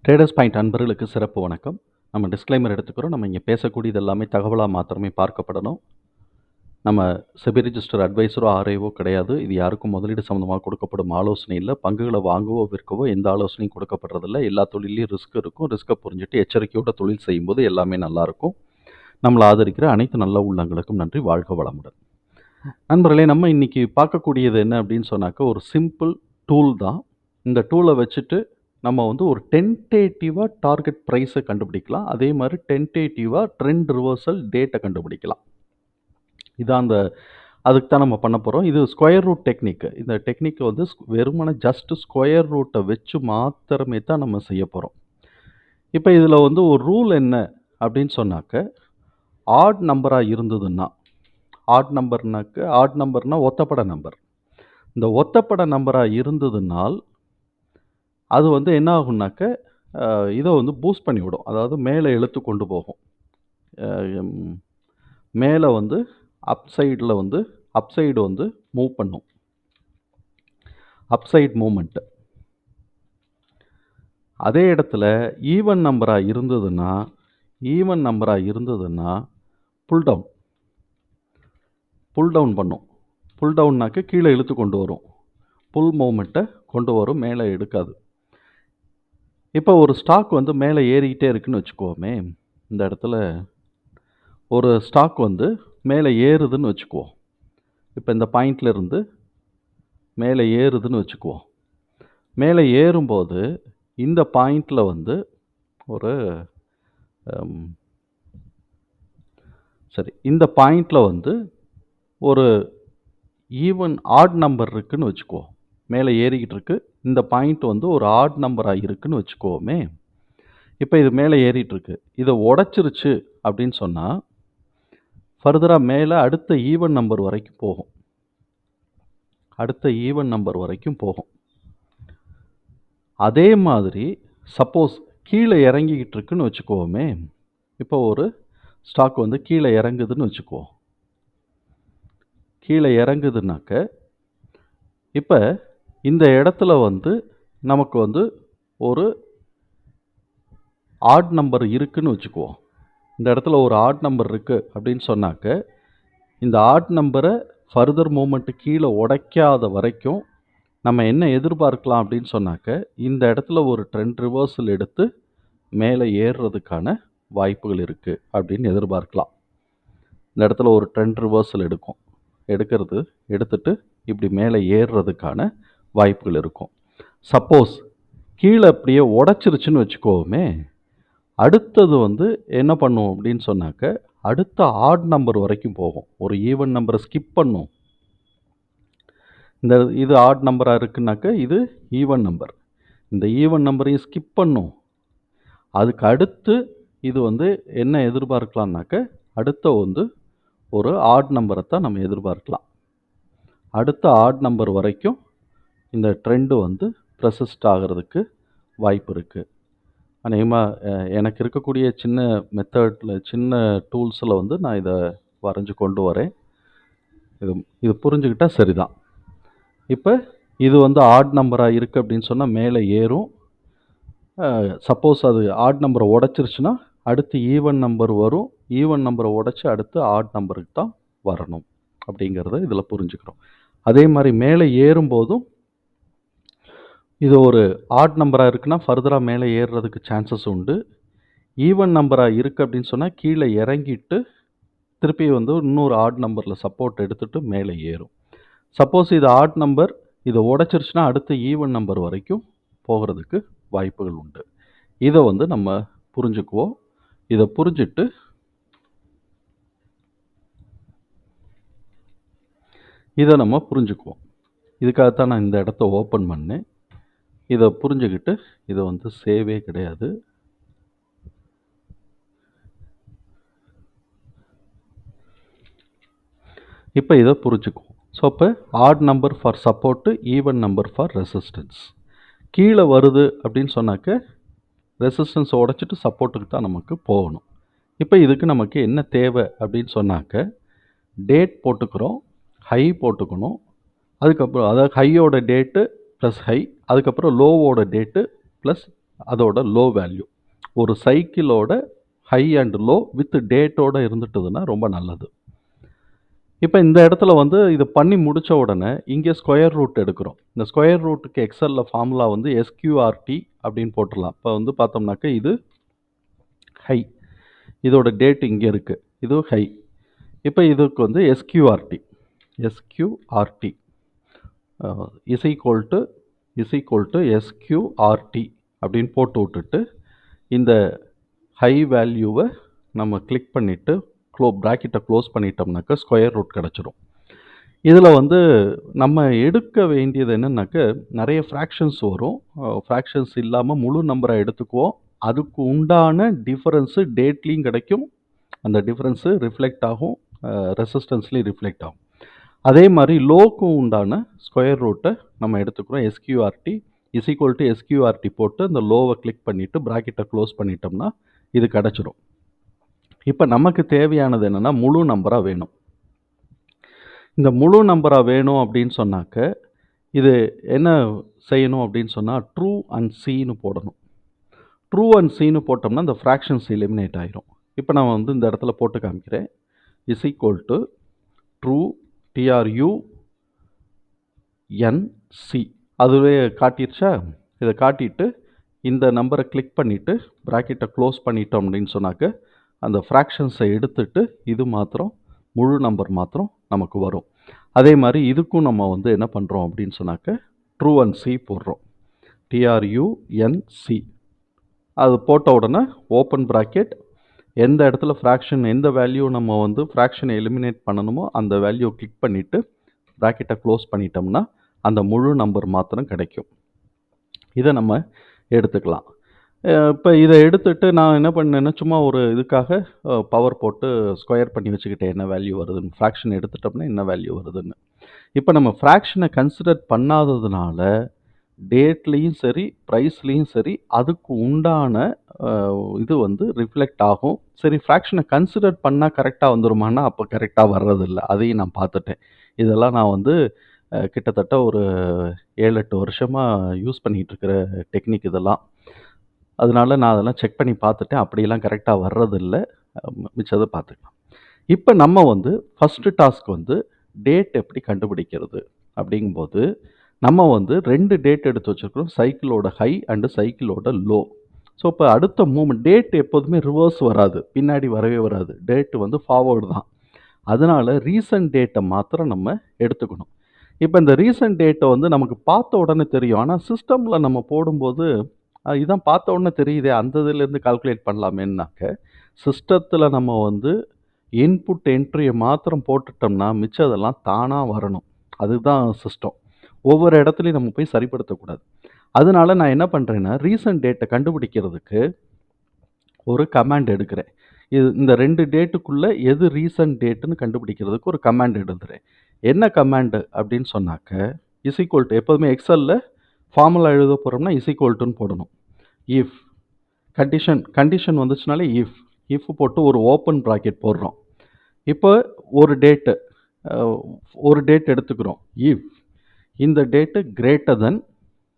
Traders point அன்பர்களுக்கு சிறப்பு வணக்கம். நம்ம டிஸ்க்ளைமர் எடுத்துக்கிறோம். நம்ம இங்கே பேசக்கூடியது எல்லாமே தகவலாக மாத்திரமே பார்க்கப்படணும். நம்ம செபி ரிஜிஸ்டர் அட்வைஸரோ ஆர்ஐஓ கிடையாது. இது யாருக்கும் முதலீடு சம்மந்தமாக கொடுக்கப்படும் ஆலோசனை இல்லை. பங்குகளை வாங்கவோ விற்கவோ எந்த ஆலோசனையும் கொடுக்கப்படுறதில்ல. எல்லா தொழிலையும் ரிஸ்க் இருக்கும். ரிஸ்க்கை புரிஞ்சுட்டு எச்சரிக்கையோட தொழில் செய்யும்போது எல்லாமே நல்லாயிருக்கும். நம்மளை ஆதரிக்கிற அனைத்து நல்ல உள்ளங்களுக்கும் நன்றி. வாழ்க வளமுடன். நண்பர்களே, நம்ம இன்னைக்கு பார்க்கக்கூடியது என்ன அப்படின்னு சொன்னாக்க ஒரு சிம்பிள் டூல் தான். இந்த டூலை வச்சுட்டு நம்ம வந்து ஒரு டென்டேட்டிவாக டார்கெட் ப்ரைஸை கண்டுபிடிக்கலாம். அதே மாதிரி டென்டேட்டிவாக ட்ரெண்ட் ரிவர்சல் டேட்டை கண்டுபிடிக்கலாம். இதான் அதுக்கு தான் நம்ம பண்ண போகிறோம். இது ஸ்கொயர் ரூட் டெக்னிக். இந்த டெக்னிக் வந்து வெறுமனே ஜஸ்ட் ஸ்கொயர் ரூட்டை வச்சு மாத்திரமே தான் நம்ம செய்ய போகிறோம். இப்போ இதில் வந்து ஒரு ரூல் என்ன அப்படின்னு சொன்னாக்க, ஆட் நம்பராக இருந்ததுன்னா, ஆட் நம்பர்னா ஒத்தப்பட நம்பர். இந்த ஒத்தப்பட நம்பராக இருந்ததுனால் அது வந்து என்ன ஆகும்னாக்க, இதை வந்து பூஸ்ட் பண்ணிவிடும். அதாவது மேலே இழுத்து கொண்டு போகும். மேலே வந்து அப்சைடு வந்து மூவ் பண்ணும். Upside moment. அதே இடத்துல ஈவன் நம்பராக இருந்ததுன்னா புல் டவுன் பண்ணும். புல் டவுன்னாக்க கீழே இழுத்து கொண்டு வரும். புல் மூமெண்ட்டை கொண்டு வரும், மேலே எடுக்காது. இப்போ ஒரு ஸ்டாக் வந்து மேலே ஏறிக்கிட்டே இருக்குன்னு வச்சுக்குவோமே. இந்த இடத்துல ஒரு ஸ்டாக் வந்து மேலே ஏறுதுன்னு வச்சுக்குவோம். இப்போ இந்த பாயிண்ட்ல இருந்து மேலே ஏறுதுன்னு வச்சுக்குவோம். மேலே ஏறும்போது இந்த பாயிண்டில் வந்து இந்த பாயிண்டில் வந்து ஒரு ஈவன் ஆட் நம்பர் இருக்குன்னு வச்சுக்குவோம். மேலே ஏறிக்கிட்டு இருக்கு. இந்த பாயிண்ட் வந்து ஒரு ஆட் நம்பராக இருக்குன்னு வச்சுக்குவோமே. இப்போ இது மேலே ஏறிட்டு இருக்கு. இதை உடைச்சிருச்சு அப்படின்னு சொன்னால் ஃபர்தராக மேலே அடுத்த ஈவன் நம்பர் வரைக்கும் போகும். அதே மாதிரி சப்போஸ் கீழே இறங்கிக்கிட்டு இருக்குன்னு வச்சுக்குவோமே. இப்போ ஒரு ஸ்டாக் வந்து கீழே இறங்குதுன்னு வச்சுக்குவோம். கீழே இறங்குதுனாக்க இப்போ இந்த இடத்துல வந்து நமக்கு வந்து ஒரு ஆட் நம்பர் இருக்குன்னு வச்சுக்குவோம். இந்த இடத்துல ஒரு ஆட் நம்பர் இருக்குது அப்படின்னு சொன்னாக்க, இந்த ஆட் நம்பரை ஃபர்தர் மூமெண்ட்டு கீழே உடைக்காத வரைக்கும் நம்ம என்ன எதிர்பார்க்கலாம் அப்படின்னு சொன்னாக்க, இந்த இடத்துல ஒரு ட்ரெண்ட் ரிவர்சல் எடுத்து மேலே ஏறுறதுக்கான வாய்ப்புகள் இருக்குது அப்படின்னு எதிர்பார்க்கலாம். இந்த இடத்துல ஒரு ட்ரெண்ட் ரிவர்சல் எடுத்துட்டு இப்படி மேலே ஏறுறதுக்கான வாய்ப்புகள் இருக்கும். சப்போஸ் கீழே அப்படியே உடைச்சிருச்சுன்னு வச்சுக்கோமே, அடுத்தது வந்து என்ன பண்ணும் அப்படின்னு சொன்னாக்க, அடுத்த ஆட் நம்பர் வரைக்கும் போகும். ஒரு ஈவன் நம்பரை ஸ்கிப் பண்ணும். இது ஆட் நம்பராக இருக்குன்னாக்க இது ஈவன் நம்பர். இந்த ஈவன் நம்பரையும் ஸ்கிப் பண்ணும். அதுக்கு அடுத்து இது வந்து என்ன எதிர்பார்க்கலாம்னாக்க, அடுத்த வந்து ஒரு ஆட் நம்பரை தான் நம்ம எதிர்பார்க்கலாம். அடுத்த ஆட் நம்பர் வரைக்கும் இந்த ட்ரெண்டு வந்து ப்ரெசிஸ்ட் ஆகிறதுக்கு வாய்ப்பு இருக்குது. அநேகமாக எனக்கு இருக்கக்கூடிய சின்ன டூல்ஸில் வந்து நான் இதை வரைஞ்சி கொண்டு வரேன். இது புரிஞ்சுக்கிட்டால் சரிதான். இப்போ இது வந்து ஆட் நம்பராக இருக்குது அப்படின்னு சொன்னால் மேலே ஏறும். சப்போஸ் அது ஆட் நம்பரை உடைச்சிருச்சுன்னா அடுத்து ஈவன் நம்பர் வரும். ஈவன் நம்பரை உடைச்சி அடுத்து ஆட் நம்பருக்கு தான் வரணும் அப்படிங்கிறத இதில் புரிஞ்சுக்கிறோம். அதே மாதிரி மேலே ஏறும்போதும் இது ஒரு ஆட் நம்பராக இருக்குன்னா ஃபர்தராக மேலே ஏறுறதுக்கு சான்சஸ் உண்டு. ஈவன் நம்பராக இருக்குது அப்படின்னு சொன்னால் கீழே இறங்கிட்டு திருப்பி வந்து இன்னொரு ஆட் நம்பரில் சப்போர்ட் எடுத்துகிட்டு மேலே ஏறும். சப்போஸ் இது ஆட் நம்பர், இதை உடைச்சிருச்சுன்னா அடுத்த ஈவன் நம்பர் வரைக்கும் போகிறதுக்கு வாய்ப்புகள் உண்டு. இதை வந்து நம்ம புரிஞ்சுக்குவோம். இதை புரிஞ்சுட்டு இதை நம்ம புரிஞ்சுக்குவோம். இதுக்காகத்தான் நான் இந்த இடத்த ஓப்பன் பண்ணேன். இதை புரிஞ்சுக்கிட்டு இதை வந்து சேவே கிடையாது. இப்போ இதை புரிஞ்சுக்குவோம். ஸோ இப்போ add number for support, even number for resistance. கீழே வருது அப்படின்னு சொன்னாக்க ரெசிஸ்டன்ஸை உடைச்சிட்டு சப்போர்ட்டுக்கு தான் நமக்கு போகணும். இப்போ இதுக்கு நமக்கு என்ன தேவை அப்படின்னு சொன்னாக்க, டேட் போட்டுக்கிறோம், ஹை போட்டுக்கணும். அதுக்கப்புறம் அதாவது ஹையோட டேட்டு ப்ளஸ் ஹை, அதுக்கப்புறம் லோவோட டேட்டு ப்ளஸ் அதோட லோ வேல்யூ. ஒரு சைக்கிளோட ஹை அண்ட் லோ வித் டேட்டோட இருந்துட்டுதுன்னா ரொம்ப நல்லது. இப்ப இந்த இடத்துல வந்து இது பண்ணி முடிச்ச உடனே, இங்க ஸ்கொயர் ரூட் எடுக்கிறோம். இந்த ஸ்கொயர் ரூட்டுக்கு எக்ஸெல்ல ஃபார்முலா வந்து எஸ்கியூஆர்டி அப்படின்னு போட்டுறலாம். இப்ப வந்து பார்த்தோம்னாக்க இது ஹை. இதோட டேட் இங்க இருக்கு. இது ஹை. இப்ப இதுக்கு வந்து SQRT is equal to SQRT அப்படின்னு போட்டு விட்டுட்டு, இந்த ஹை வேல்யூவை நம்ம கிளிக் பண்ணிட்டு பிராக்கெட்டை க்ளோஸ் பண்ணிட்டோம்னாக்க ஸ்கொயர் ரூட் கிடச்சிரும். இதில் வந்து நம்ம எடுக்க வேண்டியது என்னன்னாக்க, நிறைய ஃப்ராக்ஷன்ஸ் வரும். ஃப்ராக்ஷன்ஸ் இல்லாமல் முழு நம்பரை எடுத்துக்குவோம். அதுக்கு உண்டான டிஃபரன்ஸு டேட்லேயும் கிடைக்கும். அந்த டிஃபரன்ஸு ரிஃப்ளெக்ட் ஆகும், ரெசிஸ்டன்ஸ்லேயும் ரிஃப்ளெக்ட் ஆகும். அதே மாதிரி லோக்கும் உண்டான ஸ்கொயர் ரூட்டை நம்ம எடுத்துக்கிறோம். SQRT is equal to SQRT போட்டு அந்த லோவை கிளிக் பண்ணிவிட்டு ப்ராக்கெட்டை க்ளோஸ் பண்ணிட்டோம்னா இது கிடச்சிரும். இப்போ நமக்கு தேவையானது என்னென்னா முழு நம்பராக வேணும். இந்த முழு நம்பராக வேணும் அப்படின்னு சொன்னாக்க இது என்ன செய்யணும் அப்படின்னு சொன்னால் ட்ரூ அண்ட் சீனு போடணும். ட்ரூ அண்ட் சீனு போட்டோம்னா இந்த ஃப்ராக்ஷன்ஸ் எலிமினேட் ஆகிரும். இப்போ நான் வந்து இந்த இடத்துல போட்டு காமிக்கிறேன். Is equal to true TRUNC அதுவே காட்டிடுச்சா? இதை காட்டிட்டு இந்த நம்பரை கிளிக் பண்ணிவிட்டு ப்ராக்கெட்டை க்ளோஸ் பண்ணிட்டோம் அப்படின்னு சொன்னாக்க அந்த ஃப்ராக்ஷன்ஸை எடுத்துட்டு இது மாத்திரம் முழு நம்பர் மாத்திரம் நமக்கு வரும். அதே மாதிரி இதுக்கும் நம்ம வந்து என்ன பண்ணுறோம் அப்படின்னு சொன்னாக்க ட்ரூ அண்ட் சி போடுறோம். TRUNC அது போட்ட உடனே ஓப்பன் ப்ராக்கெட், எந்த இடத்துல ஃப்ராக்ஷன் எந்த வேல்யூ நம்ம வந்து ஃப்ராக்ஷனை எலிமினேட் பண்ணணுமோ அந்த வேல்யூ கிளிக் பண்ணிவிட்டு ப்ராக்கெட்டை க்ளோஸ் பண்ணிட்டோம்னா அந்த முழு நம்பர் மாத்திரம் கிடைக்கும். இதை நம்ம எடுத்துக்கலாம். இப்போ இதை எடுத்துட்டு நான் என்ன பண்ணேன்னா சும்மா ஒரு இதுக்காக பவர் போட்டு ஸ்கொயர் பண்ணி வச்சுக்கிட்டேன் என்ன வேல்யூ வருதுன்னு. ஃப்ராக்ஷன் எடுத்துட்டோம்னா என்ன வேல்யூ வருதுன்னு. இப்போ நம்ம ஃப்ராக்ஷனை கன்சிடர் பண்ணாததுனால டேட்லேயும் சரி ப்ரைஸ்லேயும் சரி அதுக்கு உண்டான இது வந்து ரிஃப்ளெக்ட் ஆகும். சரி, ஃப்ராக்ஷனை கன்சிடர் பண்ணால் கரெக்டாக வந்துருமானா அப்போ கரெக்டாக வர்றதில்ல. அதையும் நான் பார்த்துட்டேன். இதெல்லாம் நான் வந்து கிட்டத்தட்ட ஒரு 7-8 வருஷமாக யூஸ் பண்ணிகிட்ருக்கிற டெக்னிக் இதெல்லாம். அதனால நான் அதெல்லாம் செக் பண்ணி பார்த்துட்டேன். அப்படியெல்லாம் கரெக்டாக வர்றதில்ல. மிச்சதை பார்த்துக்கலாம். இப்போ நம்ம வந்து ஃபஸ்ட்டு டாஸ்க் வந்து டேட் எப்படி கண்டுபிடிக்கிறது அப்படிங்கும்போது நம்ம வந்து 2 டேட் எடுத்து வச்சுருக்கிறோம். சைக்கிளோட ஹை அண்டு சைக்கிளோட லோ. ஸோ இப்போ அடுத்த மூமெண்ட் டேட் எப்போதுமே ரிவர்ஸ் வராது, பின்னாடி வரவே வராது. டேட்டு வந்து ஃபார்வர்டு தான். அதனால் ரீசன்ட் டேட்டை மாத்திரம் நம்ம எடுத்துக்கணும். இப்போ இந்த ரீசன்ட் டேட்டை வந்து நமக்கு பார்த்த உடனே தெரியும். ஆனால் சிஸ்டமில் நம்ம போடும்போது இதான் பார்த்த உடனே தெரியுதே, அந்த இதுலேருந்து கால்குலேட் பண்ணலாமேன்னாக்க சிஸ்டத்தில் நம்ம வந்து இன்புட் என்ட்ரியை மாத்திரம் போட்டுட்டோம்னா மிச்சதெல்லாம் தானாக வரணும். அதுதான் சிஸ்டம். ஒவ்வொரு இடத்துலையும் நம்ம போய் சரிப்படுத்தக்கூடாது. அதனால நான் என்ன பண்ணுறேன்னா ரீசன்ட் டேட்டை கண்டுபிடிக்கிறதுக்கு ஒரு கமாண்ட் எடுக்கிறேன். இந்த 2 டேட்டுக்குள்ளே எது ரீசன்ட் டேட்டுன்னு கண்டுபிடிக்கிறதுக்கு ஒரு கமாண்ட் எழுதுகிறேன். என்ன கமாண்டு அப்படின்னு சொன்னாக்க இஸ் ஈக்குவல் டு, எப்போதுமே எக்ஸலில் ஃபார்முலா எழுத போகிறோம்னா இஸ் ஈக்குவல் டுன்னு போடணும். இஃப் கண்டிஷன் வந்துச்சுனாலே இஃப் போட்டு ஒரு ஓப்பன் ப்ராக்கெட் போடுறோம். இப்போ ஒரு டேட் எடுத்துக்கிறோம். இஃப் இந்த date greater then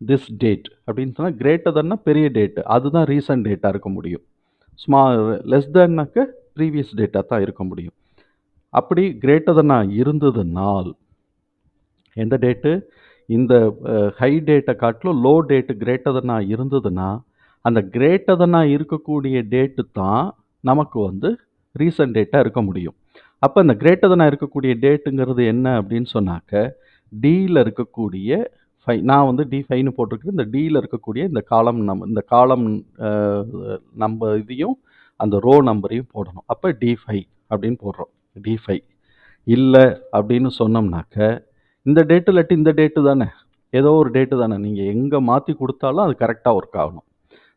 this date அப்படின்னு சொன்னால், கிரேட்டர் தென்னா பெரிய டேட்டு, அதுதான் ரீசன்ட் டேட்டாக இருக்க முடியும். லெஸ் தென்னாக்க ப்ரீவியஸ் டேட்டாக தான் இருக்க முடியும். அப்படி கிரேட்டர் தென்னாக இருந்ததுனால் எந்த டேட்டு, இந்த ஹை டேட்டை காட்டிலும் லோ டேட்டு கிரேட்டர் தென்னாக இருந்ததுன்னா அந்த கிரேட்டர் தென்னாக இருக்கக்கூடிய டேட்டு தான் நமக்கு வந்து ரீசன்ட் டேட்டாக இருக்க முடியும். அப்போ இந்த கிரேட்டர் தென்னாக இருக்கக்கூடிய டேட்டுங்கிறது என்ன அப்படின்னு சொன்னாக்க டியில் இருக்கக்கூடிய நான் வந்து D5ன்னு போட்டிருக்கேன். இந்த டியில் இருக்கக்கூடிய இந்த காலம் நம்ம இதையும் அந்த ரோ நம்பரையும் போடணும். அப்போ D5 அப்படின்னு போடுறோம். D5 இல்லை அப்படின்னு சொன்னோம்னாக்க இந்த டேட்டு இல்லாட்டி இந்த டேட்டு தானே, ஏதோ ஒரு டேட்டு தானே, நீங்கள் எங்கே மாற்றி கொடுத்தாலும் அது கரெக்டாக ஒர்க் ஆகணும்.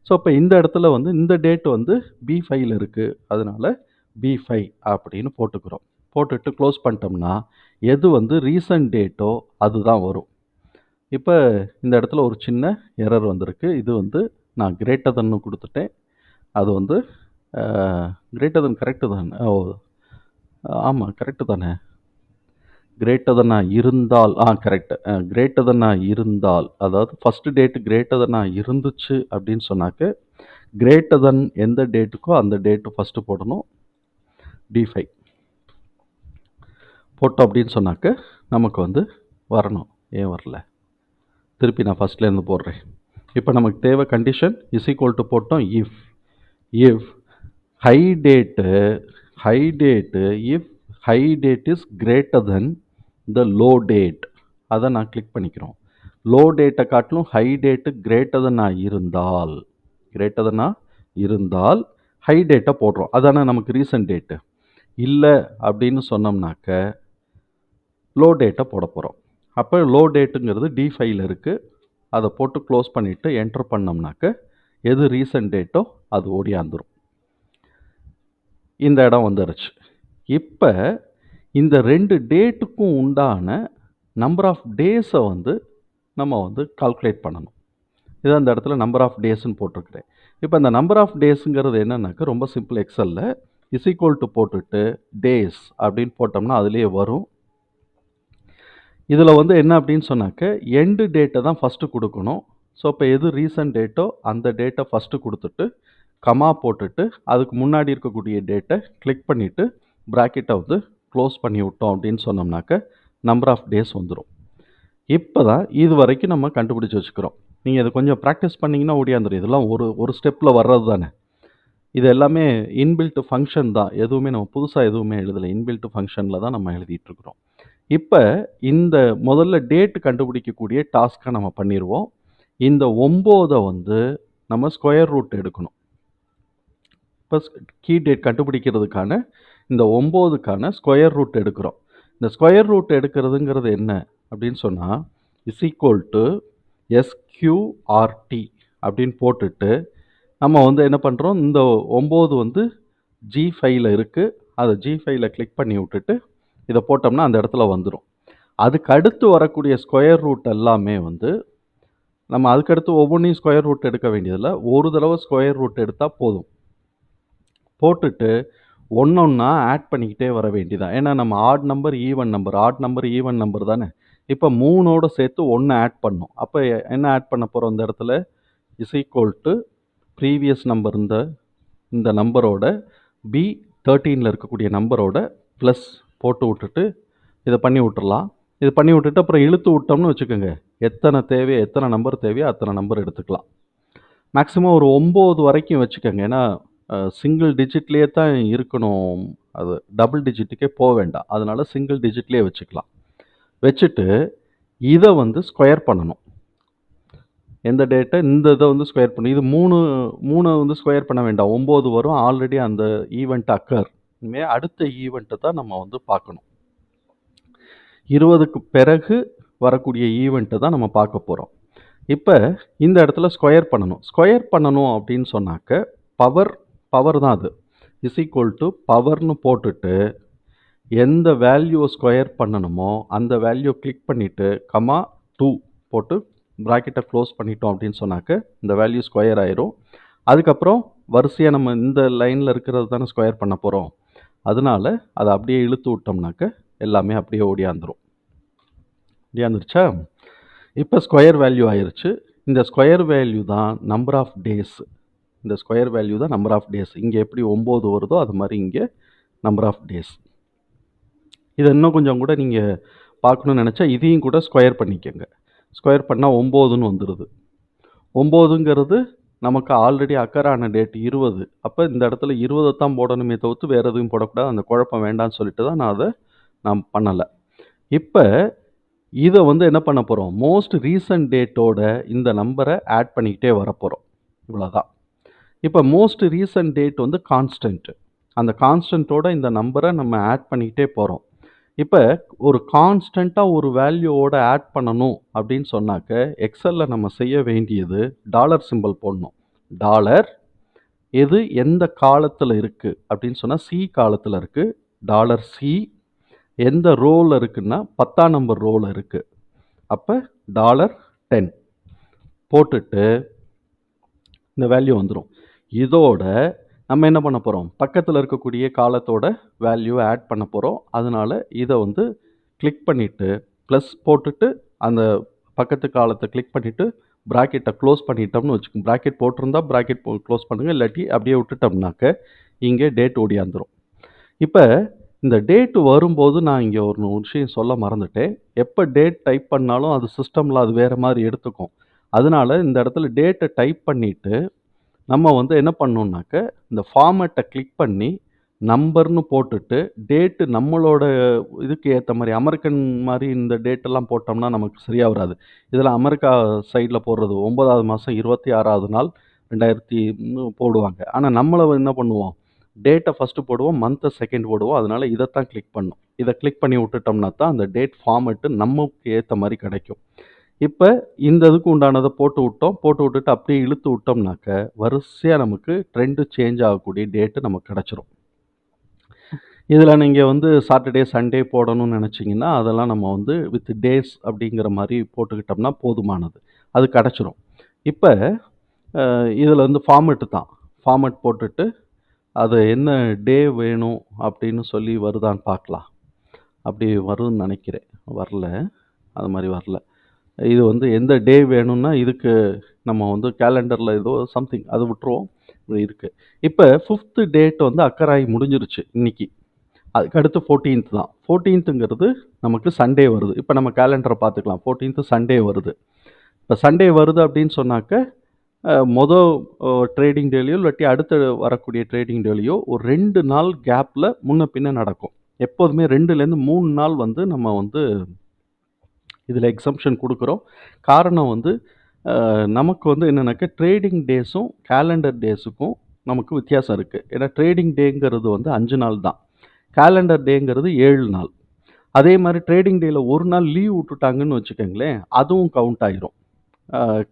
ஸோ இப்போ இந்த இடத்துல வந்து இந்த டேட்டு வந்து B5ல் இருக்குது. அதனால் B5 அப்படின்னு போட்டுக்கிறோம். போட்டுட்டு க்ளோஸ் பண்ணிட்டோம்னா எது வந்து ரீசன்ட் டேட்டோ அதுதான் வரும். இப்போ இந்த இடத்துல ஒரு சின்ன எரர் வந்திருக்கு. இது வந்து நான் கிரேட்டர் தென்னு கொடுத்துட்டேன். அது வந்து கிரேட்டர் தென் கரெக்டு தானே? ஓ ஆமாம், கரெக்டு தானே. கிரேட்டர் தென்னா இருந்தால் கரெக்ட். கிரேட்டர் தென்னா இருந்தால், அதாவது ஃபர்ஸ்ட் டேட் கிரேட்டர் தென்னா இருந்துச்சு அப்படின்னு சொன்னாக்க, கிரேட்டர் தென் எந்த டேட்டுக்கோ அந்த டேட்டு ஃபஸ்ட்டு போடணும். D5 போட்டோம் அப்படின்னு சொன்னாக்க நமக்கு வந்து வரணும். ஏன் வரல? திருப்பி நான் ஃபஸ்ட்லேருந்து போடுறேன். இப்போ நமக்கு தேவை கண்டிஷன் இஸ் ஈக்குவல் டு போட்டோம். If high date if high date is greater than the low date, அதை நான் கிளிக் பண்ணிக்கிறோம். லோ டேட்டை காட்டிலும் ஹை டேட்டு கிரேட்டர் தென்னாக இருந்தால் ஹை டேட்டை போடுறோம். அதானே நமக்கு ரீசன்ட் டேட்டு. இல்லை அப்படின்னு சொன்னோம்னாக்க லோ டேட்டை போட போகிறோம். அப்போ லோ டேட்டுங்கிறது D5ல் இருக்குது. அதை போட்டு க்ளோஸ் பண்ணிவிட்டு என்டர் பண்ணோம்னாக்க எது ரீசன்ட் டேட்டோ அது ஓடியாந்துடும். இந்த இடம் வந்துருச்சு. இப்போ இந்த 2 டேட்டுக்கும் உண்டான நம்பர் ஆஃப் டேஸை வந்து நம்ம வந்து கால்குலேட் பண்ணணும். இதான் இந்த இடத்துல நம்பர் ஆஃப் டேஸ்ன்னு போட்டிருக்கிறேன். இப்போ இந்த நம்பர் ஆஃப் டேஸுங்கிறது என்னன்னாக்க ரொம்ப சிம்பிள். எக்ஸலில் இஸ் ஈக்குவல் டு போட்டுட்டு டேஸ் அப்படின்னு போட்டோம்னா அதுலேயே வரும். இதில் வந்து என்ன அப்படின்னு சொன்னாக்க எண்டு டேட்டை தான் ஃபஸ்ட்டு கொடுக்கணும். ஸோ இப்போ எது ரீசன்ட் டேட்டோ அந்த டேட்டை ஃபஸ்ட்டு கொடுத்துட்டு கமா போட்டுட்டு அதுக்கு முன்னாடி இருக்கக்கூடிய டேட்டை கிளிக் பண்ணிவிட்டு ப்ராக்கெட்டை வந்து க்ளோஸ் பண்ணி விட்டோம் அப்படின்னு சொன்னோம்னாக்க நம்பர் ஆஃப் டேஸ் வந்துடும். இப்போ தான் இது வரைக்கும் நம்ம கண்டுபிடிச்சி வச்சுக்கிறோம். நீங்கள் இது கொஞ்சம் ப்ராக்டிஸ் பண்ணிங்கன்னா ஓடியாந்துடும். இதெல்லாம் ஒரு ஸ்டெப்பில் வர்றது தானே. இது எல்லாமே இன்பில்ட் ஃபங்க்ஷன் தான். எதுவுமே நம்ம புதுசாக எதுவுமே எழுதலை. இன்பில்ட் ஃபங்க்ஷனில் தான் நம்ம எழுதிட்டுருக்குறோம். இப்போ இந்த முதல்ல டேட் கண்டுபிடிக்கக்கூடிய டாஸ்க்கை நம்ம பண்ணிடுவோம். இந்த 9 வந்து நம்ம ஸ்கொயர் ரூட் எடுக்கணும். இப்போ கீ டேட் கண்டுபிடிக்கிறதுக்கான இந்த 9க்கான ஸ்கொயர் ரூட் எடுக்கிறோம். இந்த ஸ்கொயர் ரூட் எடுக்கிறதுங்கிறது என்ன அப்படின்னு சொன்னால் இஸ் ஈக்குவல் டு SQRT அப்படின்னு போட்டுட்டு நம்ம வந்து என்ன பண்ணுறோம், இந்த 9 வந்து G5ல் இருக்குது. அதை G5ல் கிளிக் பண்ணி விட்டுட்டு இதை போட்டோம்னா அந்த இடத்துல வந்துடும். அதுக்கு அடுத்து வரக்கூடிய ஸ்கொயர் ரூட் எல்லாமே வந்து நம்ம அதுக்கடுத்து ஒவ்வொன்றையும் ஸ்கொயர் ரூட் எடுக்க வேண்டியதில்லை. ஒரு தடவை ஸ்கொயர் ரூட் எடுத்தால் போதும். போட்டுட்டு ஒன்றா ஆட் பண்ணிக்கிட்டே வர வேண்டியதான். ஏன்னா நம்ம ஆட் நம்பர் ஈவன் நம்பர் தானே. இப்போ 3ஓட சேர்த்து 1 ஆட் பண்ணோம். அப்போ என்ன ஆட் பண்ண போகிறோம் இந்த இடத்துல? Is equal to previous number இந்த நம்பரோட B13ல் இருக்கக்கூடிய நம்பரோட ப்ளஸ் போட்டு விட்டுட்டு இதை பண்ணி விட்டுறலாம். இது பண்ணி விட்டுட்டு அப்புறம் இழுத்து விட்டோம்னு வச்சுக்கோங்க, எத்தனை நம்பர் தேவையோ அத்தனை நம்பர் எடுத்துக்கலாம். மேக்ஸிமம் ஒரு 9 வரைக்கும் வச்சுக்கோங்க. ஏன்னா சிங்கிள் டிஜிட்லேயே தான் இருக்கணும். அது டபுள் டிஜிட்டுக்கே போக வேண்டாம். அதனால் சிங்கிள் டிஜிட்லேயே வச்சுக்கலாம். வச்சுட்டு இதை வந்து ஸ்கொயர் பண்ணணும். எந்த டேட்டை இந்த இதை வந்து ஸ்கொயர் பண்ணணும். இது 3 வந்து ஸ்கொயர் பண்ண வேண்டாம். 9 வரும். ஆல்ரெடி அந்த ஈவெண்ட் அக்கர். இனிமேல் அடுத்த ஈவெண்ட்டை தான் நம்ம வந்து பார்க்கணும். 20க்கு பிறகு வரக்கூடிய ஈவெண்ட்டை தான் நம்ம பார்க்க போகிறோம். இப்போ இந்த இடத்துல ஸ்கொயர் பண்ணணும் அப்படின்னு சொன்னாக்க பவர் தான் அது. இஸ் ஈக்குவல் டு பவர்னு போட்டுட்டு எந்த வேல்யூவை ஸ்கொயர் பண்ணணுமோ அந்த வேல்யூ கிளிக் பண்ணிவிட்டு கமா 2 போட்டு ப்ராக்கெட்டை க்ளோஸ் பண்ணிட்டோம் அப்படின்னு சொன்னாக்க இந்த வேல்யூ ஸ்கொயர் ஆயிரும். அதுக்கப்புறம் வரிசையாக நம்ம இந்த லைனில் இருக்கிறது தானே ஸ்கொயர் பண்ண போகிறோம். அதனால் அதை அப்படியே இழுத்து விட்டோம்னாக்க எல்லாமே அப்படியே ஓடியாந்துருச்சா? இப்போ ஸ்கொயர் வேல்யூ ஆயிடுச்சு. இந்த ஸ்கொயர் வேல்யூ தான் நம்பர் ஆஃப் டேஸ். இங்கே எப்படி 9 வருதோ அது மாதிரி இங்கே நம்பர் ஆஃப் டேஸ். இதை இன்னும் கொஞ்சம் கூட நீங்கள் பார்க்கணுன்னு நினச்சா இதையும் கூட ஸ்கொயர் பண்ணிக்கோங்க. ஸ்கொயர் பண்ணால் 9ன்னு வந்துடுது. 9ங்கிறது நமக்கு ஆல்ரெடி அக்கரான டேட் 20. அப்போ இந்த இடத்துல 20 தான் போடணுமே தவிர்த்து வேறு எதுவும் போடக்கூடாது. அந்த குழப்பம் வேண்டாம்னு சொல்லிட்டு தான் நான் பண்ணலை. இப்போ இதை வந்து என்ன பண்ண போகிறோம், மோஸ்ட் ரீசன்ட் டேட்டோட இந்த நம்பரை ஆட் பண்ணிக்கிட்டே வரப்போகிறோம். இவ்வளோதான். இப்போ மோஸ்ட் ரீசன்ட் டேட் வந்து கான்ஸ்டன்ட். அந்த கான்ஸ்டன்ட்டோட இந்த நம்பரை நம்ம ஆட் பண்ணிக்கிட்டே போகிறோம். இப்போ ஒரு கான்ஸ்டண்ட்டாக ஒரு வேல்யூவோட ஆட் பண்ணணும் அப்படின்னு சொன்னாக்க எக்ஸலில் நம்ம செய்ய வேண்டியது டாலர் சிம்பிள் போடணும். டாலர் எது எந்த காலத்தில் இருக்குது அப்படின்னு சொன்னால் C காலத்தில் இருக்குது. டாலர் C எந்த ரோவில் இருக்குன்னா 10ஆம் நம்பர் ரோவில் இருக்குது. அப்போ $10 போட்டுட்டு இந்த வேல்யூ வந்துடும். இதோட நம்ம என்ன பண்ண போகிறோம், பக்கத்தில் இருக்கக்கூடிய காலத்தோட வேல்யூவை ஆட் பண்ண போகிறோம். அதனால் இதை வந்து கிளிக் பண்ணிவிட்டு ப்ளஸ் போட்டுட்டு அந்த பக்கத்து காலத்தை கிளிக் பண்ணிவிட்டு ப்ராக்கெட்டை க்ளோஸ் பண்ணிட்டோம்னு வச்சுக்கோங்க. ப்ராக்கெட் போட்டிருந்தா ப்ராக்கெட் க்ளோஸ் பண்ணுங்கள், இல்லாட்டி அப்படியே விட்டுட்டோம்னாக்க இங்கே டேட் ஓடியாந்துரும். இப்போ இந்த டேட்டு வரும்போது நான் இங்கே ஒரு விஷயம் சொல்ல மறந்துட்டேன். எப்போ டேட் டைப் பண்ணாலும் அது சிஸ்டமில் அது வேறு மாதிரி எடுத்துக்கும். அதனால இந்த இடத்துல டேட்டை டைப் பண்ணிவிட்டு நம்ம வந்து என்ன பண்ணணும்னாக்க இந்த ஃபார்மேட்டை கிளிக் பண்ணி நம்பர்னு போட்டுட்டு டேட்டு நம்மளோட இதுக்கு ஏற்ற மாதிரி அமெரிக்கன் மாதிரி இந்த டேட்டெல்லாம் போட்டோம்னா நமக்கு சரியாக வராது. இதில் அமெரிக்கா சைடில் போடுறது 9வது மாதம் 26வது நாள் 2000 போடுவாங்க. ஆனால் நம்மளை என்ன பண்ணுவோம், டேட்டை ஃபஸ்ட்டு போடுவோம், மந்த்தை செகண்ட் போடுவோம். அதனால இதைத்தான் கிளிக் பண்ணணும். இதை கிளிக் பண்ணி விட்டுட்டோம்னா தான் அந்த டேட் ஃபார்மேட்டு நமக்கு ஏற்ற மாதிரி கிடைக்கும். இப்போ இந்த இதுக்கு உண்டானதை போட்டு விட்டோம். போட்டு விட்டுட்டு அப்படியே இழுத்து விட்டோம்னாக்க வரிசையாக நமக்கு ட்ரெண்டு சேஞ்ச் ஆகக்கூடிய டேட்டு நமக்கு கிடச்சிரும். இதில் நீங்கள் வந்து சாட்டர்டே சண்டே போடணும்னு நினச்சிங்கன்னா அதெல்லாம் நம்ம வந்து வித் டேஸ் அப்படிங்கிற மாதிரி போட்டுக்கிட்டோம்னா போதுமானது, அது கிடச்சிரும். இப்போ இதில் வந்து ஃபார்மேட்டு தான், ஃபார்மேட் போட்டுட்டு அது என்ன டே வேணும் அப்படின்னு சொல்லி வருதான்னு பார்க்கலாம். அப்படி வரும்னு நினைக்கிறேன், வரல, அது மாதிரி வரல. இது வந்து எந்த டே வேணும்னா இதுக்கு நம்ம வந்து கேலண்டரில் ஏதோ சம்திங் அது விட்டுருவோம், இது இருக்குது. இப்போ 5th டேட் வந்து அக்கராகி முடிஞ்சிருச்சு இன்னைக்கு. அதுக்கு அடுத்து 14th தான். 14ங்கிறது நமக்கு சண்டே வருது. இப்போ நம்ம கேலண்டரை பார்த்துக்கலாம். 14th சண்டே வருது. இப்போ சண்டே வருது அப்படின்னு சொன்னாக்க மொதல் ட்ரேடிங் டேலையோ இல்லாட்டி அடுத்து வரக்கூடிய ட்ரேடிங் டேலையோ ஒரு 2 நாள் கேப்பில் முன்ன பின்ன நடக்கும். எப்போதுமே 2லேருந்து 3 நாள் வந்து நம்ம வந்து இதில் எக்ஸம்ஷன் கொடுக்குறோம். காரணம் வந்து நமக்கு வந்து என்னென்னாக்கா ட்ரேடிங் டேஸும் கேலண்டர் டேஸுக்கும் நமக்கு வித்தியாசம் இருக்குது. ஏன்னா ட்ரேடிங் டேங்கிறது வந்து 5 நாள் தான், கேலண்டர் டேங்கிறது 7 நாள். அதே மாதிரி ட்ரேடிங் டேயில் ஒரு நாள் லீவ் விட்டுட்டாங்கன்னு வச்சுக்கோங்களேன், அதுவும் கவுண்ட் ஆகிரும்.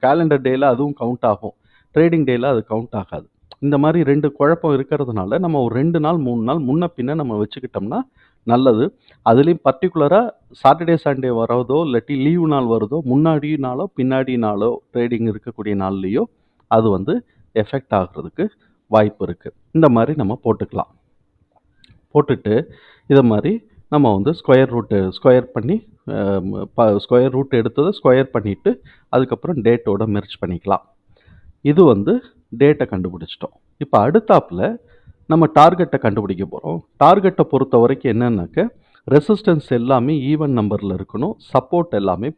கேலண்டர் டேயில் அதுவும் கவுண்ட் ஆகும், ட்ரேடிங் டேயில் அது கவுண்ட் ஆகாது. இந்த மாதிரி 2 குழப்பம் இருக்கிறதுனால நம்ம ஒரு 2 நாள் 3 நாள் முன்ன பின்ன நம்ம வச்சுக்கிட்டோம்னா நல்லது. அதுலேயும் பர்டிகுலராக சாட்டர்டே சண்டே வரதோ இல்லாட்டி லீவு நாள் வருதோ முன்னாடி நாளோ பின்னாடி நாளோ ட்ரேடிங் இருக்கக்கூடிய நாள்லேயோ அது வந்து எஃபெக்ட் ஆகிறதுக்கு வாய்ப்பு இருக்குது. இந்த மாதிரி நம்ம போட்டுக்கலாம். போட்டுட்டு இதை மாதிரி நம்ம வந்து ஸ்கொயர் பண்ணி ஸ்கொயர் ரூட் எடுத்ததை ஸ்கொயர் பண்ணிவிட்டு அதுக்கப்புறம் டேட்டோட மெர்ஜ் பண்ணிக்கலாம். இது வந்து டேட்டை கண்டுபிடிச்சிட்டோம். இப்போ அடுத்தாப்பில் நம்ம டார்கெட்டை கண்டுபிடிக்க போகிறோம். டார்கெட்டை பொறுத்த வரைக்கும் என்னன்னாக்க ரெசிஸ்டன்ஸ் எல்லாமே ஈவன் நம்பரில் இருக்கணும், சப்போர்ட் எல்லாமே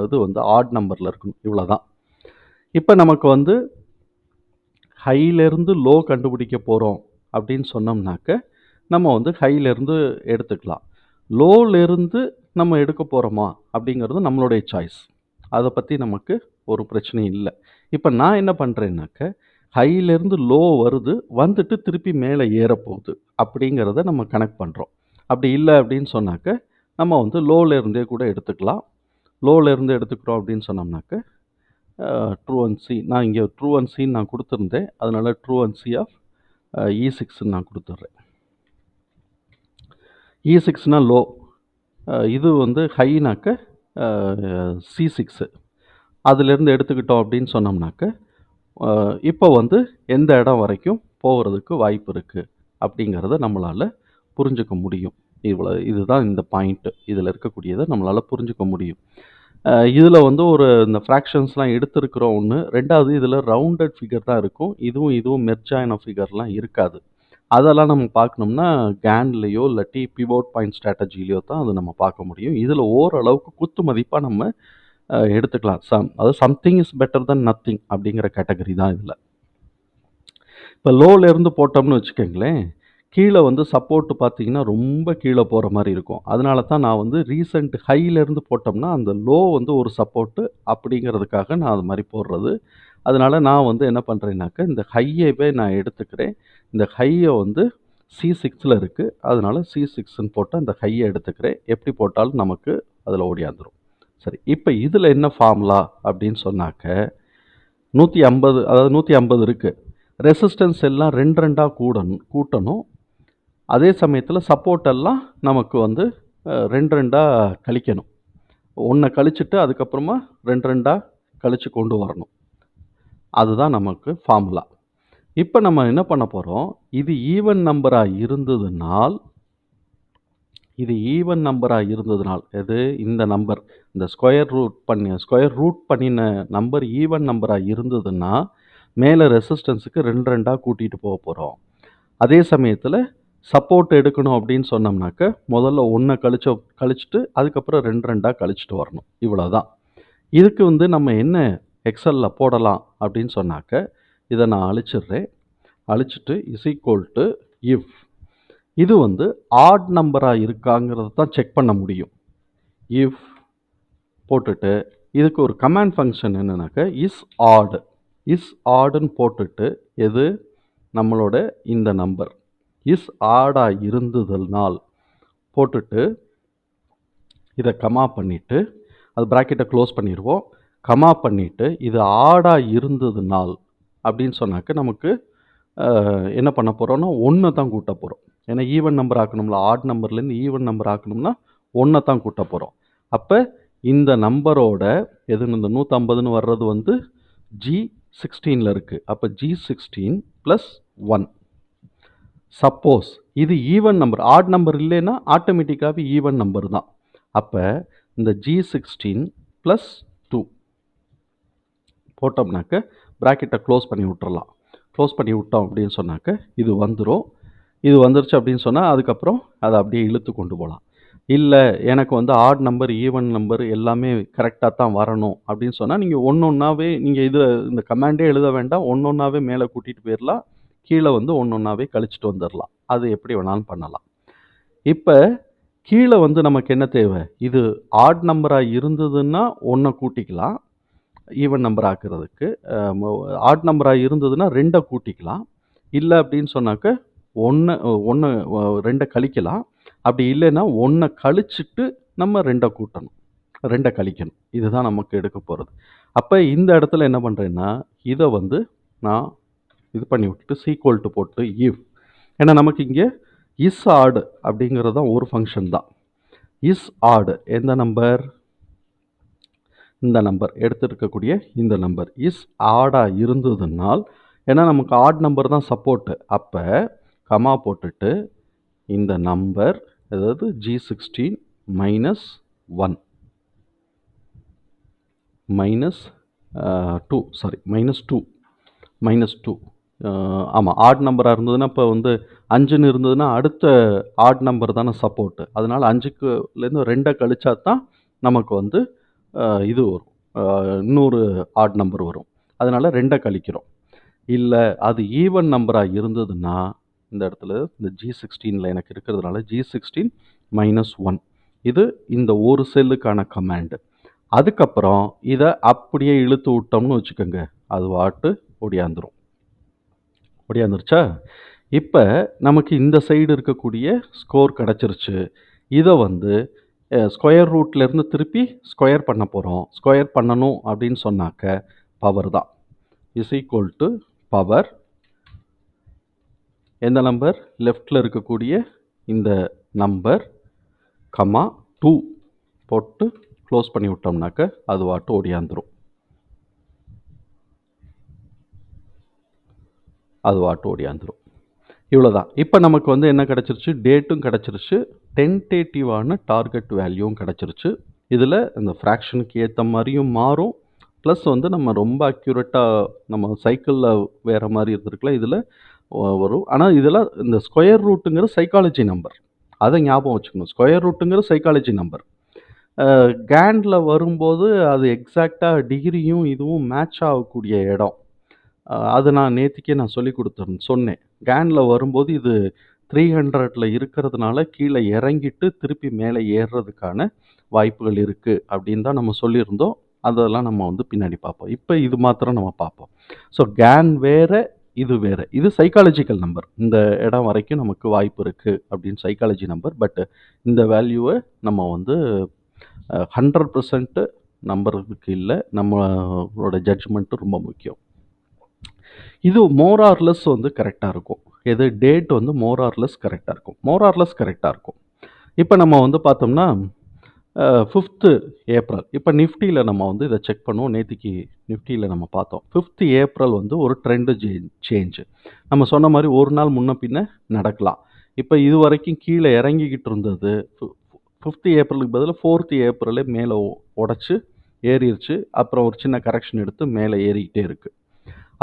இது வந்து ஆட் நம்பரில் இருக்கணும், இவ்வளோ தான். இப்போ நமக்கு வந்து ஹையிலேருந்து லோ கண்டுபிடிக்க போகிறோம் அப்படின்னு சொன்னோம்னாக்க நம்ம வந்து ஹையிலேருந்து எடுத்துக்கலாம். லோலேருந்து நம்ம எடுக்க போகிறோமா அப்படிங்கிறது நம்மளுடைய சாய்ஸ், அதை பற்றி நமக்கு ஒரு பிரச்சனையும் இல்லை. இப்போ நான் என்ன பண்ணுறேன்னாக்க ஹையிலேருந்து லோ வருது, வந்துட்டு திருப்பி மேலே ஏறப்போகுது அப்படிங்கிறத நம்ம கனெக்ட் பண்ணுறோம். அப்படி இல்லை அப்படின்னு சொன்னாக்க நம்ம வந்து லோலேருந்தே கூட எடுத்துக்கலாம். லோலேருந்து எடுத்துக்கிறோம் அப்படின்னு சொன்னோம்னாக்க ட்ரூ அண்ட் சி, நான் இங்கே ட்ரூ அண்ட் சின்னு நான் கொடுத்துருந்தேன், அதனால் ட்ரூ அண்ட் சி ஆஃப் E6ன்னு நான் கொடுத்துட்றேன். E6னா லோ, இது வந்து ஹைனாக்க C6, அதிலேருந்து எடுத்துக்கிட்டோம் அப்படின்னு சொன்னோம்னாக்க இப்போ வந்து எந்த இடம் வரைக்கும் போகிறதுக்கு வாய்ப்பு இருக்குது அப்படிங்கிறத நம்மளால் புரிஞ்சுக்க முடியும். இதுதான் இந்த பாயிண்ட்டு, இதில் இருக்கக்கூடியதை நம்மளால் புரிஞ்சுக்க முடியும். இதில் வந்து இந்த ஃப்ராக்ஷன்ஸ்லாம் எடுத்துருக்கிறோம் ஒன்று. ரெண்டாவது இதில் ரவுண்டட் ஃபிகர் தான் இருக்கும், இதுவும் மெர்ஜ் ஆன ஃபிகர்லாம் இருக்காது. அதெல்லாம் நம்ம பார்க்கணும்னா கேன்லேயோ இல்லாட்டி பிவோட் பாயிண்ட் ஸ்ட்ராட்டஜிலையோ தான் அது நம்ம பார்க்க முடியும். இதில் ஓரளவுக்கு குத்து மதிப்பாக நம்ம எடுத்துக்கலாம். அதாவது something is better then nothing அப்படிங்கிற கேட்டகரி தான் இதில். இப்போ லோலேருந்து போட்டோம்னு வச்சுக்கோங்களேன், கீழே வந்து சப்போர்ட்டு பார்த்தீங்கன்னா ரொம்ப கீழே போகிற மாதிரி இருக்கும். அதனால தான் நான் வந்து ரீசெண்ட் ஹையிலேருந்து போட்டோம்னா அந்த லோ வந்து ஒரு சப்போர்ட்டு அப்படிங்கிறதுக்காக நான் அது மாதிரி போடுறது. அதனால் நான் வந்து என்ன பண்ணுறேன்னாக்க இந்த ஹையவே நான் எடுத்துக்கிறேன். இந்த ஹையை வந்து C6ல் இருக்குது, அதனால் C6ன்னு போட்டு அந்த ஹையை எடுத்துக்கிறேன். எப்படி போட்டாலும் நமக்கு அதில் ஓடியாந்துடும். சரி, இப்போ இதில் என்ன ஃபார்முலா அப்படின்னு சொன்னாக்க 150, அதாவது 150 இருக்குது. ரெசிஸ்டன்ஸ் எல்லாம் 2 கூட்டணும். அதே சமயத்தில் சப்போர்ட் எல்லாம் நமக்கு வந்து 2 கழிக்கணும். 1 கழிச்சிட்டு அதுக்கப்புறமா 2 கழித்து கொண்டு வரணும். அதுதான் நமக்கு ஃபார்முலா. இப்போ நம்ம என்ன பண்ண போகிறோம், இது ஈவன் நம்பராக இருந்ததுனால் இது ஈவன் நம்பராக இருந்ததுனால் எது இந்த நம்பர் இந்த ஸ்கொயர் ரூட் பண்ணின நம்பர் ஈவன் நம்பராக இருந்ததுன்னா மேலே ரெசிஸ்டன்ஸுக்கு 2 2 கூட்டிகிட்டு போக போகிறோம். அதே சமயத்தில் சப்போர்ட் எடுக்கணும் அப்படின்னு சொன்னோம்னாக்க முதல்ல 1 கழிச்சுட்டு அதுக்கப்புறம் 2 2 கழிச்சுட்டு வரணும். இவ்வளோதான். இதுக்கு வந்து நம்ம என்ன எக்ஸலில் போடலாம் அப்படின்னு சொன்னாக்க இதை நான் அழிச்சிடுறேன். அழிச்சிட்டு = இஃப் இது வந்து ஆட் நம்பராக இருக்காங்கிறத தான் செக் பண்ண முடியும். இஃப் போட்டுட்டு இதுக்கு ஒரு கமாண்ட் ஃபங்க்ஷன் என்னன்னாக்க இஸ் ஆடுன்னு போட்டுட்டு எது நம்மளோட இந்த நம்பர் இஸ் ஆடாக இருந்ததுனால் போட்டுட்டு இதை கமா பண்ணிவிட்டு அது ப்ராக்கெட்டை க்ளோஸ் பண்ணிடுவோம். கமா பண்ணிவிட்டு இது ஆடாக இருந்ததுனால் அப்படின்னு சொன்னாக்க நமக்கு என்ன பண்ண போகிறோம்னா 1 தான் கூட்ட போகிறோம். ஏன்னா ஈவன் நம்பர் ஆக்கணும்ல, ஆட் நம்பர்லேருந்து ஈவன் நம்பர் ஆக்கணும்னா 1 தான் கூட்ட போகிறோம். அப்போ இந்த நம்பரோட எதுன்னு இந்த 150ன்னு வர்றது வந்து G16ல் இருக்குது. அப்போ G16 + 1. சப்போஸ் இது ஈவன் நம்பர், ஆட் நம்பர் இல்லைன்னா ஆட்டோமேட்டிக்காகவே ஈவன் நம்பர் தான். அப்போ இந்த G16 + 2 போட்டோம்னாக்க ப்ராக்கெட்டை க்ளோஸ் பண்ணி விட்டுறலாம். க்ளோஸ் பண்ணி விட்டோம் அப்படின்னு சொன்னாக்க இது வந்துடும். இது வந்துருச்சு அப்படின்னு சொன்னால் அதுக்கப்புறம் அதை அப்படியே இழுத்து கொண்டு போகலாம். இல்லை எனக்கு வந்து ஆட் நம்பர் ஈவன் நம்பர் எல்லாமே கரெக்டாக தான் வரணும் அப்படின்னு சொன்னால் நீங்கள் ஒன்றொன்னாவே நீங்கள் இந்த கமாண்டே எழுத வேண்டாம், ஒன்றொன்னாவே மேலே கூட்டிகிட்டு போயிடலாம், கீழே வந்து ஒன்றொன்னாவே கழிச்சிட்டு வந்துடலாம். அது எப்படி வேணாலும் பண்ணலாம். இப்போ கீழே வந்து நமக்கு என்ன தேவை, இது ஆட் நம்பராக இருந்ததுன்னா 1 கூட்டிக்கலாம் ஈவன் நம்பர் ஆக்குறதுக்கு. ஆட் நம்பராக இருந்ததுன்னா 2 கூட்டிக்கலாம். இல்லை அப்படின்னு சொன்னாக்க 2 கழிக்கலாம். அப்படி இல்லைன்னா 1 கழிச்சிட்டு நம்ம 2 கூட்டணும், 2 கழிக்கணும். இதுதான் நமக்கு எடுக்க போகிறது. அப்போ இந்த இடத்துல என்ன பண்ணுறேன்னா இதை வந்து நான் இது பண்ணி விட்டுட்டு = போட்டு இஃப், ஏன்னா நமக்கு இங்கே இஸ் ஆடு அப்படிங்கிறது தான் ஒரு ஃபங்க்ஷன் தான். இஸ் ஆடு எந்த நம்பர், இந்த நம்பர் எடுத்துருக்கக்கூடிய இந்த நம்பர் இஸ் ஆடாக இருந்ததுனால், ஏன்னா நமக்கு ஆட் நம்பர் தான் சப்போர்ட்டு. அப்போ கமா போட்டுட்டு இந்த நம்பர் அதாவது G16 - 1 -2 ஆமாம், ஆட் நம்பராக இருந்ததுன்னா இப்போ வந்து 5ன்னு இருந்ததுன்னா அடுத்த ஆட் நம்பர் தானே சப்போர்ட்டு. அதனால் 5லேருந்து 2 கழிச்சா தான் நமக்கு வந்து இது வரும், இன்னொரு ஆட் நம்பர் வரும். அதனால் 2 கழிக்கிறோம். இல்லை அது ஈவன் நம்பராக இருந்ததுன்னா இந்த இடத்துல இந்த G16ல் எனக்கு இருக்கிறதுனால G16 - 1 இது இந்த ஒரு செல்லுக்கான கமாண்டு. அதுக்கப்புறம் இதை அப்படியே இழுத்து விட்டோம்னு வச்சுக்கோங்க, அது வாட்டு ஒடியாந்துருச்சா. இப்போ நமக்கு இந்த சைடு இருக்கக்கூடிய ஸ்கோர் கிடச்சிருச்சு. இதை வந்து ஸ்கொயர் ரூட்லேருந்து திருப்பி ஸ்கொயர் பண்ண போகிறோம். ஸ்கொயர் பண்ணணும் அப்படின்னு சொன்னாக்க பவர் தான் = பவர் எந்த நம்பர், லெஃப்டில் இருக்கக்கூடிய இந்த நம்பர் கமா 2 போட்டு க்ளோஸ் பண்ணி விட்டோம்னாக்க அது வாட்டு ஓடியாந்துடும். இவ்வளோதான். இப்போ நமக்கு வந்து என்ன கிடச்சிருச்சு, டேட்டும் கிடச்சிருச்சு, டென்டேட்டிவான டார்கெட் வேல்யூவும் கிடச்சிருச்சு. இதில் இந்த ஃப்ராக்ஷனுக்கு ஏற்ற மாதிரியும் மாறும், ப்ளஸ் வந்து நம்ம ரொம்ப அக்யூரேட்டாக நம்ம சைக்கிளில் வேறு மாதிரி இருந்திருக்கலாம், இதில் வரும். ஆனால் இதெல்லாம் இந்த ஸ்கொயர் ரூட்டுங்கிற சைக்காலஜி நம்பர், அதை ஞாபகம் வச்சுக்கணும். ஸ்கொயர் ரூட்டுங்கிற சைக்காலஜி நம்பர் கேண்டில் வரும்போது அது எக்ஸாக்டாக டிகிரியும் இதுவும் மேட்ச் ஆகக்கூடிய இடம். அது நான் நேற்றுக்கே சொன்னேன். கேனில் வரும்போது இது 300ல் இருக்கிறதுனால கீழே இறங்கிட்டு திருப்பி மேலே ஏறுறதுக்கான வாய்ப்புகள் இருக்குது அப்படின்னு தான் நம்ம சொல்லியிருந்தோம். அதெல்லாம் நம்ம வந்து பின்னாடி பார்ப்போம். இப்போ இது மாத்திரம் நம்ம பார்ப்போம். ஸோ கேன் வேறு, இது வேறு. இது சைக்காலஜிக்கல் நம்பர். இந்த இடம் வரைக்கும் நமக்கு வாய்ப்பு இருக்குது அப்படின்னு சைக்காலஜி நம்பர். பட் இந்த வேல்யூவை நம்ம வந்து 100% நம்புறதுக்கு இல்லை, நம்மளோட ஜட்ஜ்மெண்ட்டு ரொம்ப முக்கியம். இது மோர் ஆர் லெஸ் வந்து கரெக்டாக இருக்கும். எது டேட் வந்து மோர் ஆர் லெஸ் கரெக்டாக இருக்கும். இப்போ நம்ம வந்து பார்த்தோம்னா 5th ஏப்ரல், இப்போ நிஃப்டியில் நம்ம வந்து இதை செக் பண்ணுவோம். நேற்றுக்கு நிஃப்டியில் நம்ம பார்த்தோம். 5th ஏப்ரல் வந்து ஒரு ட்ரெண்டு சேஞ்சு. நம்ம சொன்ன மாதிரி ஒரு நாள் முன்ன பின்ன நடக்கலாம். இப்போ இதுவரைக்கும் கீழே இறங்கிக்கிட்டு இருந்தது 5th ஏப்ரலுக்கு பதிலா 4th ஏப்ரலே மேலே உடைச்சு ஏறிருச்சு. அப்புறம் ஒரு சின்ன கரெக்ஷன் எடுத்து மேலே ஏறிக்கிட்டே இருக்கு.